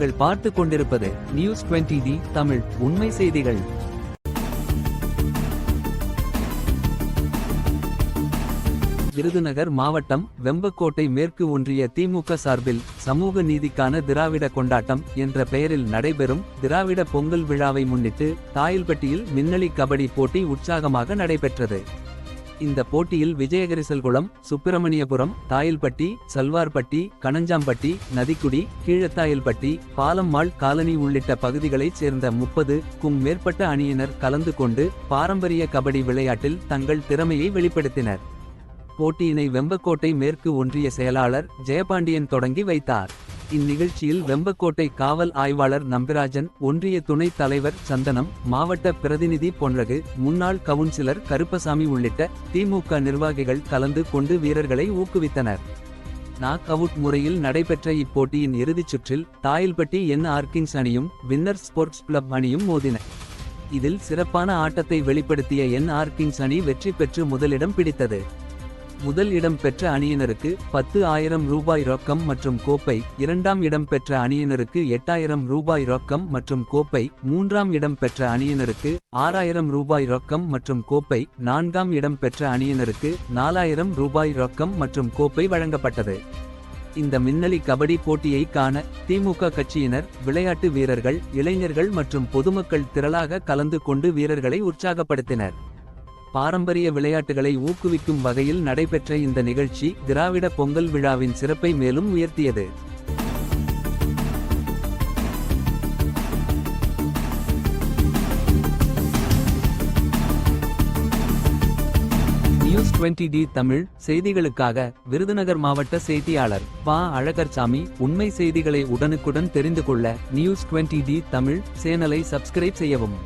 நீங்கள் பார்த்து கொண்டிருப்பது நியூஸ் 20D தமிழ் உண்மை செய்திகள். விருதுநகர் மாவட்டம் வெம்பக்கோட்டை மேற்கு ஒன்றிய திமுக சார்பில் சமூக நீதிக்கான திராவிட கொண்டாட்டம் என்ற பெயரில் நடைபெறும் திராவிட பொங்கல் விழாவை முன்னிட்டு தாயில்பட்டியில் மின்னலி கபடி போட்டி உற்சாகமாக நடைபெற்றது. இந்த போட்டியில் விஜயகரிசல்குளம், சுப்பிரமணியபுரம், தாயில்பட்டி, சல்வார்பட்டி, கணஞ்சாம்பட்டி, நதிக்குடி, கீழத்தாயில்பட்டி, பாலம்மாள் காலனி உள்ளிட்ட பகுதிகளைச் சேர்ந்த 30க்கும் மேற்பட்ட அணியினர் கலந்து கொண்டு பாரம்பரிய கபடி விளையாட்டில் தங்கள் திறமையை வெளிப்படுத்தினர். போட்டியினை வெம்பக்கோட்டை மேற்கு ஒன்றிய செயலாளர் ஜெயபாண்டியன் தொடங்கி வைத்தார். இந்நிகழ்ச்சியில் வெம்பக்கோட்டை காவல் ஆய்வாளர் நம்பிராஜன், ஒன்றிய துணைத் தலைவர் சந்தனம், மாவட்ட பிரதிநிதி பொன்ரகு, முன்னாள் கவுன்சிலர் கருப்பசாமி உள்ளிட்ட திமுக நிர்வாகிகள் கலந்து கொண்டு வீரர்களை ஊக்குவித்தனர். நாக் அவுட் முறையில் நடைபெற்ற இப்போட்டியின் இறுதிச் சுற்றில் தாயில்பட்டி NR கிங்ஸ் அணியும் வின்னர்ஸ் ஸ்போர்ட்ஸ் கிளப் அணியும் மோதின. இதில் சிறப்பான ஆட்டத்தை வெளிப்படுத்திய NR கிங்ஸ் அணி வெற்றி பெற்று முதலிடம் பிடித்தது. முதல் இடம் பெற்ற அணியினருக்கு 10,000 ரூபாய் ரொக்கம் மற்றும் கோப்பை, இரண்டாம் இடம் பெற்ற அணியினருக்கு 8,000 ரூபாய் ரொக்கம் மற்றும் கோப்பை, மூன்றாம் இடம் பெற்ற அணியினருக்கு 6,000 ரூபாய் ரொக்கம் மற்றும் கோப்பை, நான்காம் இடம் பெற்ற அணியினருக்கு 4,000 ரூபாய் ரொக்கம் மற்றும் கோப்பை வழங்கப்பட்டது. இந்த மின்னலி கபடி போட்டியை காண திமுக கட்சியினர், விளையாட்டு வீரர்கள், இளைஞர்கள் மற்றும் பொதுமக்கள் திரளாக கலந்து கொண்டு வீரர்களை உற்சாகப்படுத்தினர். பாரம்பரிய விளையாட்டுகளை ஊக்குவிக்கும் வகையில் நடைபெற்ற இந்த நிகழ்ச்சி திராவிட பொங்கல் விழாவின் சிறப்பை மேலும் உயர்த்தியது. நியூஸ் 20D தமிழ் செய்திகளுக்காக விருதுநகர் மாவட்ட செய்தியாளர் பா. அழகர்சாமி. உண்மை செய்திகளை உடனுக்குடன் தெரிந்து கொள்ள நியூஸ் 20D தமிழ் சேனலை சப்ஸ்கிரைப் செய்யவும்.